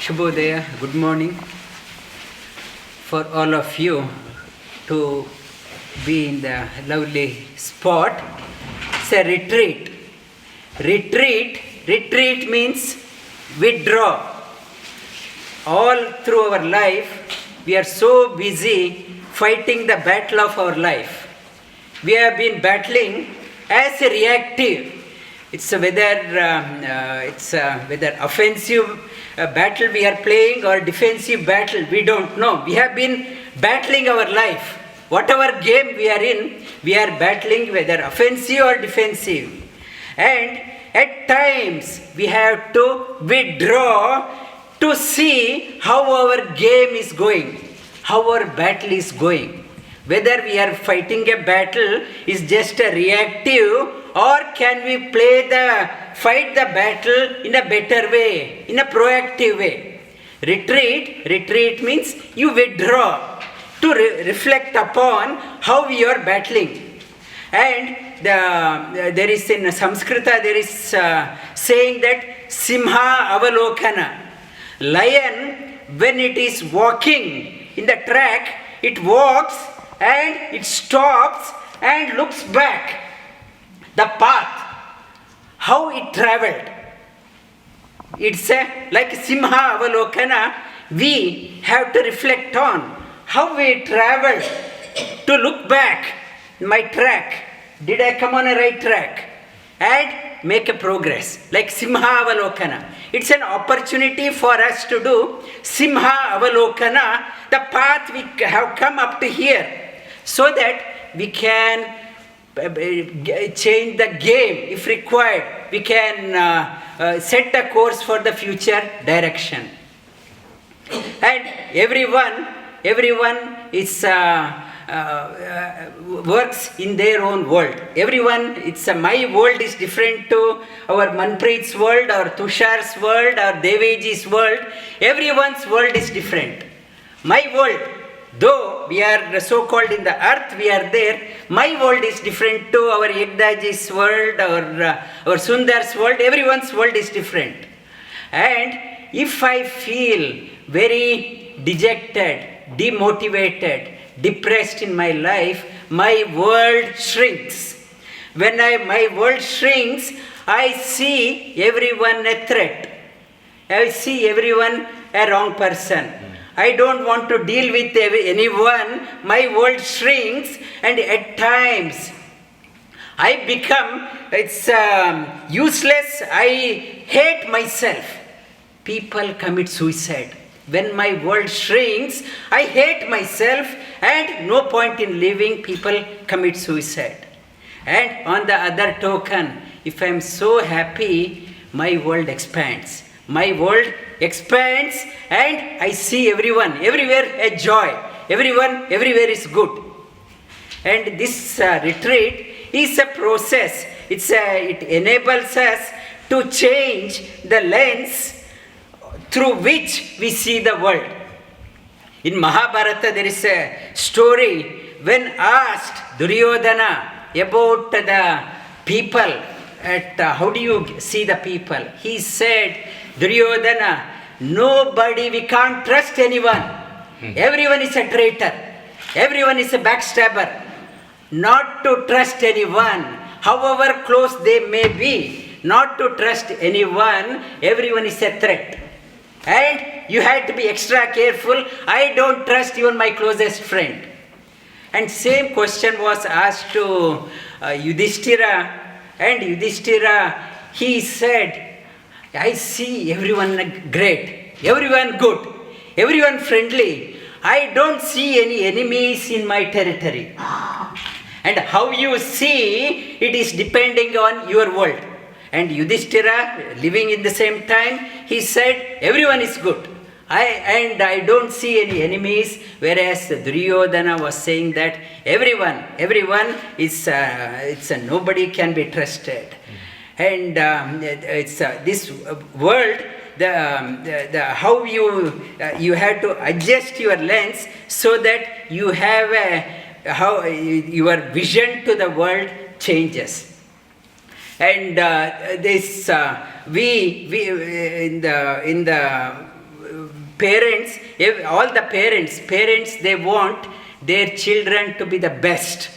Shubhodaya, good morning for all of you to be in the lovely spot. It's a retreat. Retreat means withdraw. All through our life, we are so busy fighting the battle of our life. We have been battling as a reactive. It's whether offensive battle we are playing or defensive battle, we don't know. We have been battling our life. Whatever game we are in, we are battling whether offensive or defensive. And at times we have to withdraw to see how our game is going, how our battle is going. Whether we are fighting a battle is just a reactive, or can we fight the battle in a better way, in a proactive way. Retreat means you withdraw to reflect upon how we are battling. And there is in Sanskrita, there is saying that Simha Avalokana. Lion, when it is walking in the track, it walks and it stops and looks back. The path, how it travelled. It's like Simha Avalokana, we have to reflect on how we travelled to look back. My track, did I come on a right track? And make a progress, like Simha Avalokana. It's an opportunity for us to do Simha Avalokana, the path we have come up to here, so that we can change the game if required. We can set a course for the future direction. And everyone is works in their own world. Everyone, my world is different to our Manpreet's world, or Tushar's world, or Deveji's world. Everyone's world is different. My world, though we are so-called in the earth, we are there, my world is different to our Yagdaji's world, our Sundar's world. Everyone's world is different. And if I feel very dejected, demotivated, depressed in my life, my world shrinks. When my world shrinks, I see everyone a threat. I see everyone a wrong person. I don't want to deal with anyone. My world shrinks, and at times I become useless. I hate myself. People commit suicide. When my world shrinks, I hate myself, and no point in living. People commit suicide. And on the other token, if I am so happy, my world expands. My world expands, and I see everyone, everywhere a joy. Everyone, everywhere is good. And this retreat is a process. It enables us to change the lens through which we see the world. In Mahabharata, there is a story when asked Duryodhana about the people, how do you see the people? He said, Duryodhana, we can't trust anyone. Everyone is a traitor. Everyone is a backstabber. Not to trust anyone, however close they may be, not to trust anyone. Everyone is a threat. And you had to be extra careful. I don't trust even my closest friend. And same question was asked to Yudhistira. And Yudhistira, he said, I see everyone great, everyone good, everyone friendly. I don't see any enemies in my territory. And how you see, it is depending on your world. And Yudhistira, living in the same time, he said, everyone is good. I don't see any enemies. Whereas Duryodhana was saying that everyone is, nobody can be trusted. And this world, how you have to adjust your lens so that you have how your vision to the world changes. And we in the Parents, all the parents, they want their children to be the best.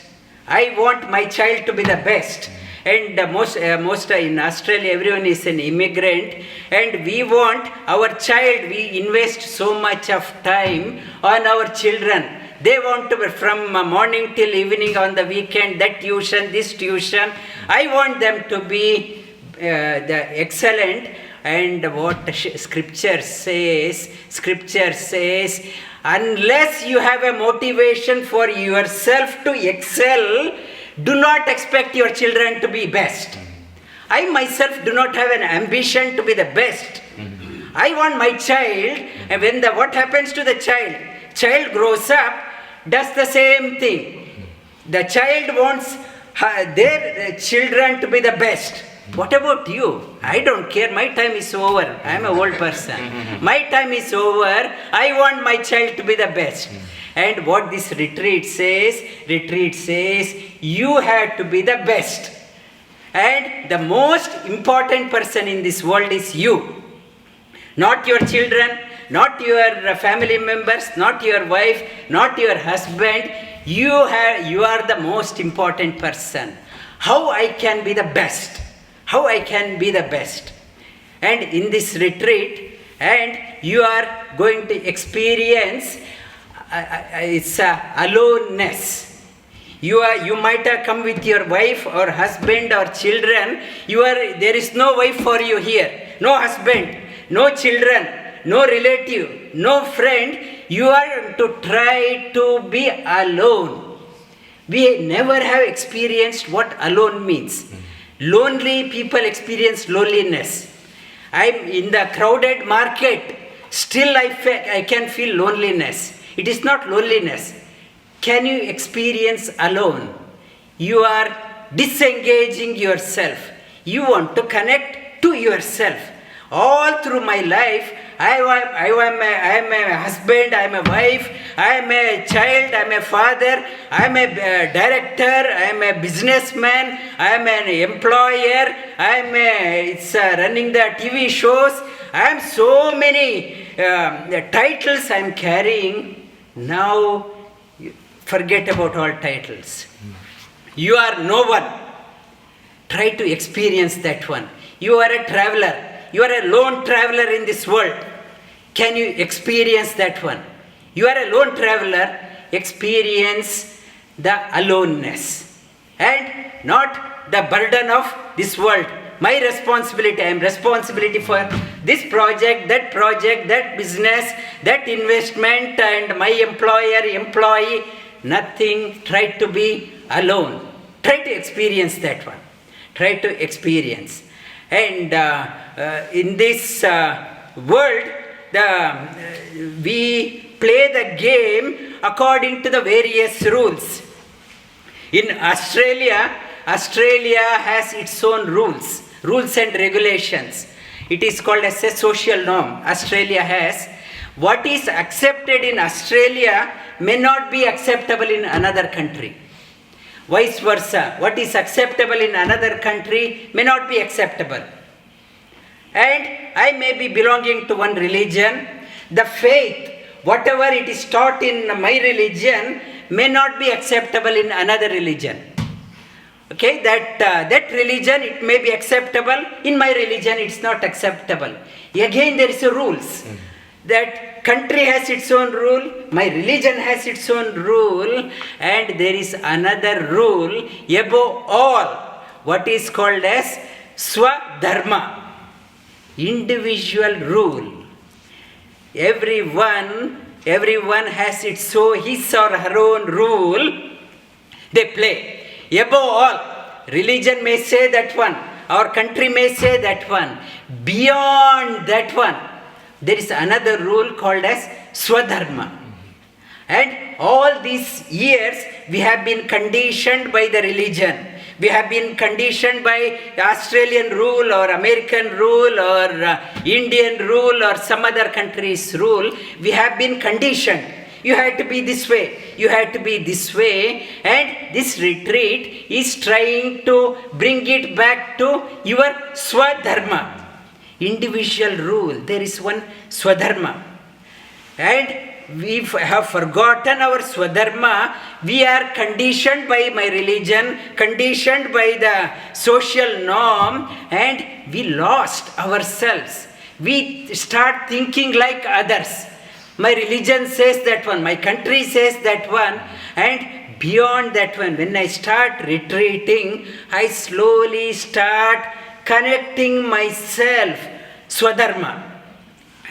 I want my child to be the best. And most in Australia, everyone is an immigrant, and we want our child, we invest so much of time on our children. They want to be from morning till evening on the weekend, that tuition, this tuition. I want them to be the excellent. And what scripture says, unless you have a motivation for yourself to excel, do not expect your children to be best. I myself do not have an ambition to be the best. I want my child, and what happens to the child? Child grows up, does the same thing. The child wants their children to be the best. What about you? I don't care. My time is over. I am an old person. My time is over. I want my child to be the best. And what this retreat says, you have to be the best. And the most important person in this world is you. Not your children, not your family members, not your wife, not your husband. You are the most important person. How I can be the best? How I can be the best? And in this retreat, and you are going to experience it's aloneness. You might have come with your wife or husband or children. There is no wife for you here, no husband, no children, no relative, no friend. You are to try to be alone. We never have experienced what alone means. Lonely people experience loneliness. I'm in the crowded market, still I can feel loneliness. It is not loneliness. Can you experience alone? You are disengaging yourself. You want to connect to yourself. All through my life, I am a husband, I am a wife, I am a child, I am a father, I am a director, I am a businessman, I am an employer, I am running the TV shows. I am so many titles I am carrying. Now, forget about all titles. You are no one. Try to experience that one. You are a traveler. You are a lone traveler in this world. Can you experience that one? You are a lone traveler. Experience the aloneness. And not the burden of this world. My responsibility, I am responsibility for this project, that business, that investment, and my employer, employee. Nothing. Try to be alone. Try to experience that one. Try to experience. And in this world, we play the game according to the various rules. In Australia has its own rules and regulations. It is called as a social norm. Australia has. What is accepted in Australia may not be acceptable in another country. Vice versa. What is acceptable in another country may not be acceptable. And I may be belonging to one religion. The faith, whatever it is taught in my religion, may not be acceptable in another religion. Okay, that religion, it may be acceptable. In my religion, it's not acceptable. Again, there is a rules. That country has its own rule, my religion has its own rule, and there is another rule above all, what is called as Swadharma, individual rule. Everyone has his or her own rule. They play. Above all, religion may say that one, our country may say that one. Beyond that one, there is another rule called as Swadharma. And all these years, we have been conditioned by the religion. We have been conditioned by Australian rule or American rule or Indian rule or some other country's rule. We have been conditioned. You have to be this way. You have to be this way. And this retreat is trying to bring it back to your Swadharma. Individual rule. There is one Swadharma. and we have forgotten our Swadharma. We are conditioned by my religion, conditioned by the social norm, and we lost ourselves. We start thinking like others. My religion says that one, my country says that one, and beyond that one, when I start retreating, I slowly start connecting myself, Swadharma.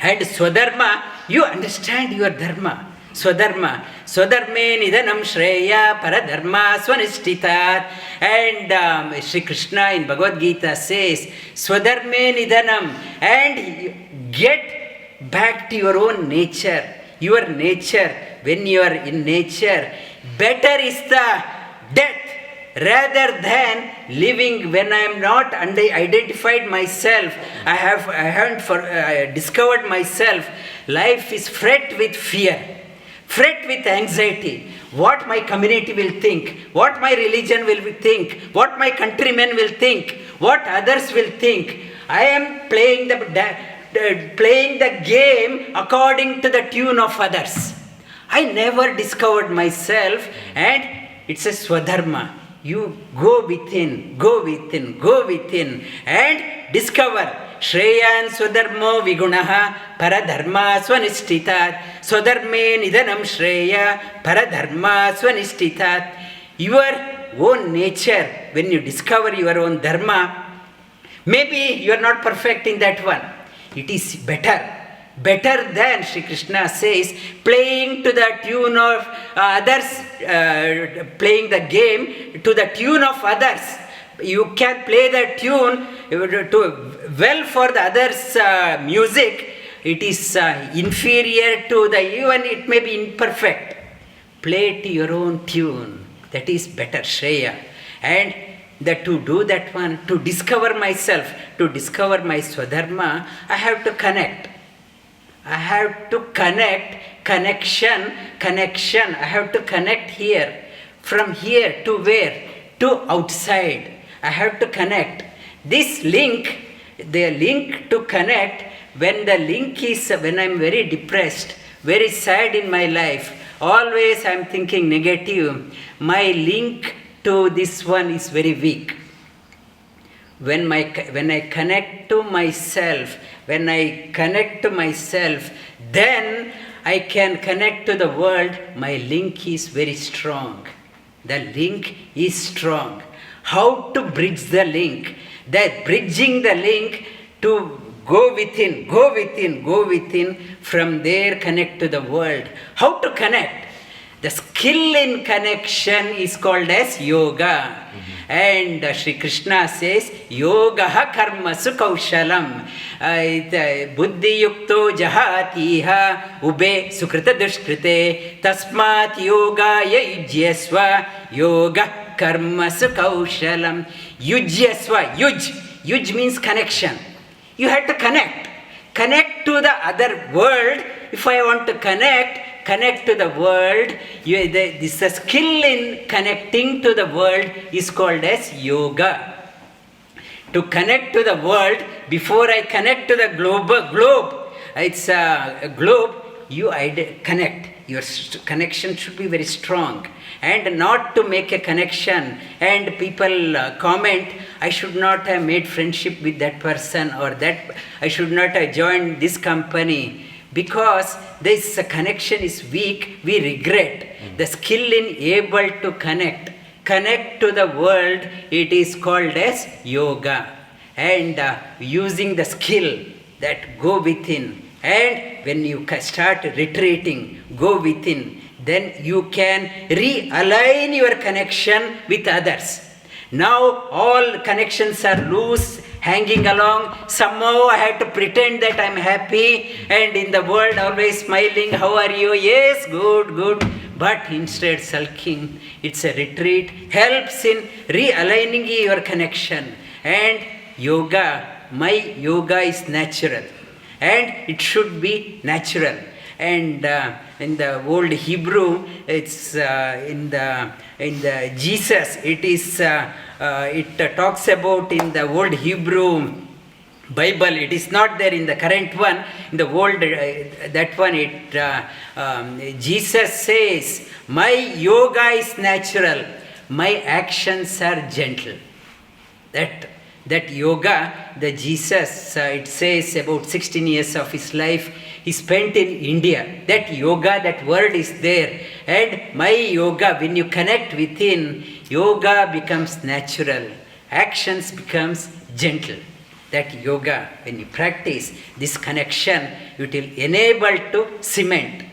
And Swadharma, you understand your dharma. Swadharma. Swadharme nidanam shreya paradharma swanishtitat. And Sri Krishna in Bhagavad Gita says, Swadharme nidanam. And get back to your own nature. Your nature. When you are in nature, better is the death rather than living. When I am not identified myself, I haven't discovered myself. Life is fraught with fear, fraught with anxiety. What my community will think, what my religion will think, what my countrymen will think, what others will think. I am playing the game according to the tune of others. I never discovered myself, and it's a Swadharma. You go within, and discover. Shreyan Swadharmo Vigunaha Paradharma Swanishtitat. Swadharme Nidanam Shreya Paradharma Swanishtitat. Your own nature, when you discover your own dharma, maybe you are not perfect in that one. It is better than, Sri Krishna says, playing to the tune of others, playing the game to the tune of others. You can play the tune well for the others' music. It is inferior to even it may be imperfect. Play to your own tune. That is better, Shreya. And to do that one, to discover myself, to discover my Swadharma, I have to connect. I have to connection. I have to connect here. From here to where? To outside. I have to connect. This link, the link to connect, when I am very depressed, very sad in my life, always I am thinking negative, my link to this one is very weak. When I connect to myself, then I can connect to the world. My link is very strong. The link is strong. How to bridge the link? That bridging the link to go within. From there connect to the world. How to connect? The skill in connection is called as yoga. And Sri Krishna says, Yogaha karmasu kaushalam. Buddhi yukto jahatiha ube sukrita dushkrite tasmat yogaya yujyasva yoga karmasu kaushalam. Yujyasva. Yuj means connection. You have to connect to the other world. If I want to connect to the world, this skill in connecting to the world is called as yoga. To connect to the world, before I connect to the globe, it's a globe, you connect. Your connection should be very strong. And not to make a connection and people comment, I should not have made friendship with that person, or that I should not have joined this company. Because this connection is weak, we regret. The skill in able to connect to the world, it is called as yoga. And using the skill that go within. And when you start retreating, go within, then you can realign your connection with others. Now all connections are loose, hanging along. Somehow I have to pretend that I'm happy, and in the world always smiling. How are you? Yes, good. But instead sulking. It's a retreat. Helps in realigning your connection. And yoga, my yoga is natural. And it should be natural. And in the old Hebrew, it's in the Jesus. It talks about in the old Hebrew Bible, it is not there in the current one. In the old, that one, Jesus says, my yoga is natural, my actions are gentle. That yoga, the Jesus, it says about 16 years of his life, he spent in India. That yoga, that word is there. And my yoga, when you connect within, yoga becomes natural. Actions becomes gentle. That yoga, when you practice this connection, it will enable to cement.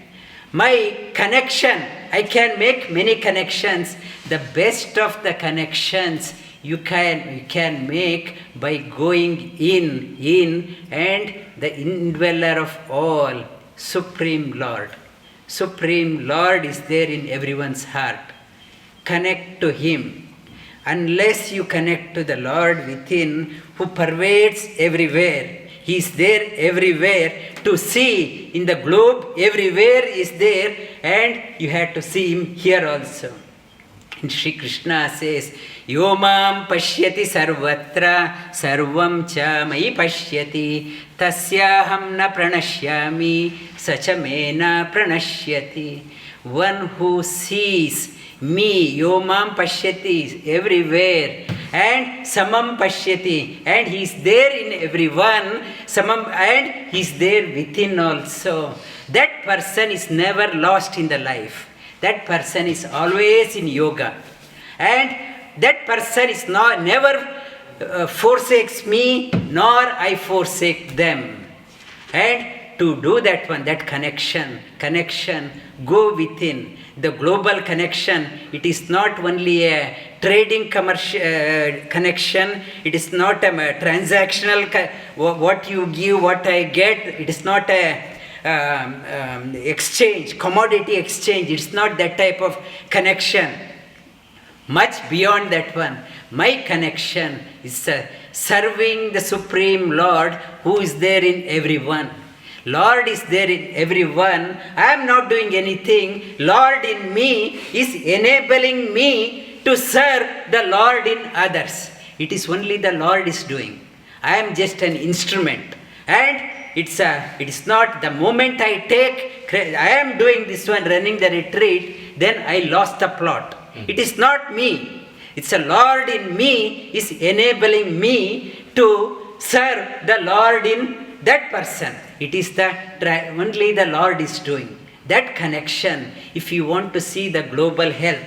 My connection, I can make many connections. The best of the connections you can make by going in and the indweller of all, Supreme Lord. Supreme Lord is there in everyone's heart. Connect to Him. Unless you connect to the Lord within, who pervades everywhere, He is there everywhere. To see in the globe, everywhere is there, and you have to see Him here also. And Sri Krishna says, Yomam pashyati sarvatra sarvam cha mai pashyati tasyaham na pranashyami sacha me na pranashyati. One who sees me, Yomam pashyati, everywhere, and samam pashyati, and he is there in everyone, samam, and he is there within also. That person is never lost in the life. That person is always in yoga. And that person is never forsakes me, nor I forsake them. And to do that one, that connection, go within. The global connection, it is not only a trading commercial connection, it is not a transactional, what you give, what I get, it is not a exchange, commodity exchange, it's not that type of connection. Much beyond that one, my connection is serving the Supreme Lord who is there in everyone. Lord is there in everyone. I am not doing anything. Lord in me is enabling me to serve the Lord in others. It is only the Lord is doing. I am just an instrument. And it is not the moment I am doing this one, running the retreat, then I lost the plot. It is not me. It's a Lord in me is enabling me to serve the Lord in that person. It is only the Lord is doing. That connection, if you want to see the global health,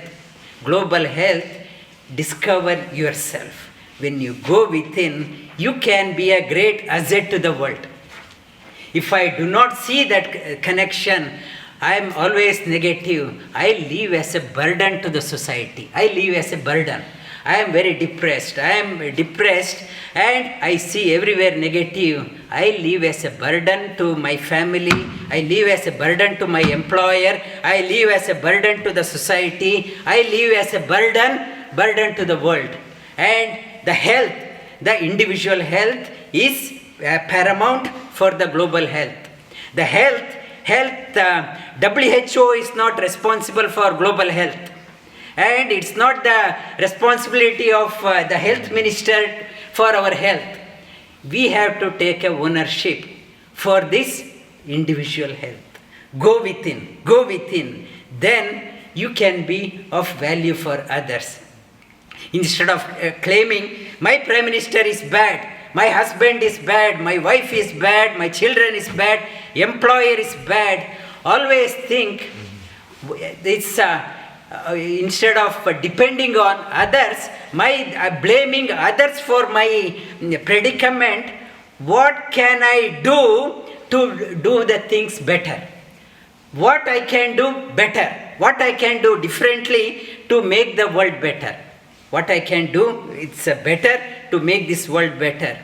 discover yourself. When you go within, you can be a great asset to the world. If I do not see that connection, I am always negative. I live as a burden to the society. I live as a burden. I am very depressed. And I see everywhere negative. I live as a burden to my family. I live as a burden to my employer. I live as a burden to the society. I live as a burden to the world. And the health, the individual health is paramount for the global health. The health, WHO is not responsible for global health. And it's not the responsibility of the health minister for our health. We have to take a ownership for this individual health. Go within. Then you can be of value for others. Instead of claiming, my prime minister is bad, my husband is bad, my wife is bad, my children is bad, employer is bad, always think it's instead of depending on others, blaming others for my predicament, what can I do to do the things better? What I can do better? What I can do differently to make the world better? What I can do, it's better to make this world better.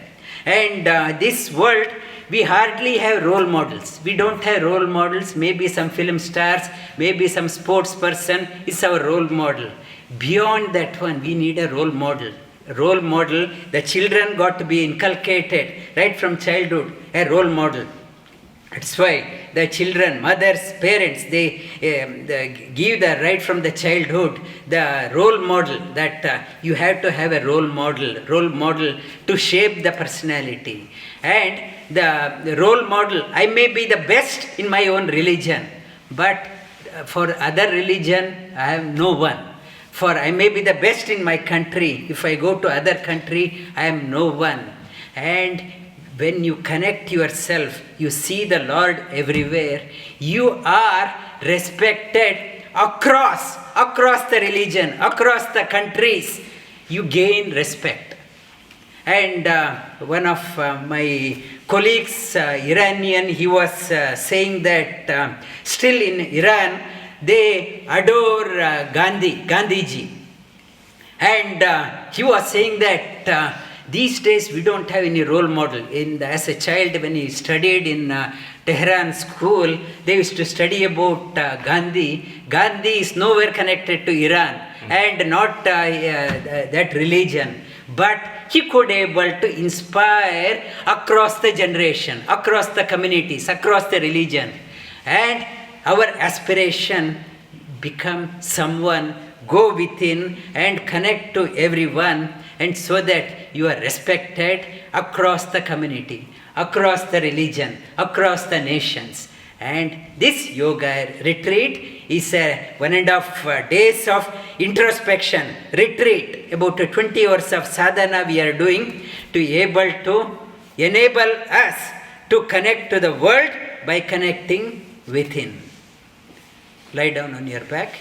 And this world, we hardly have role models. We don't have role models. Maybe some film stars, maybe some sports person is our role model. Beyond that one, we need a role model. Role model, the children got to be inculcated right from childhood, a role model. That's why the children, mothers, parents, they give the right from the childhood the role model that you have to have a role model to shape the personality. And the role model, I may be the best in my own religion, but for other religion, I have no one. For I may be the best in my country. If I go to other country, I am no one. And when you connect yourself, you see the Lord everywhere. You are respected across the religion, across the countries. You gain respect. And one of my colleagues, Iranian, he was saying that still in Iran, they adore Gandhiji. And he was saying that these days we don't have any role model. As a child, when he studied in Tehran school, they used to study about Gandhi. Gandhi is nowhere connected to Iran and not that religion. But he could able to inspire across the generation, across the communities, across the religion. And our aspiration become someone, go within and connect to everyone, and so that you are respected across the community, across the religion, across the nations. And this yoga retreat is a 1.5 days of introspection retreat. About 20 hours of sadhana we are doing to able to enable us to connect to the world by connecting within. Lie down on your back.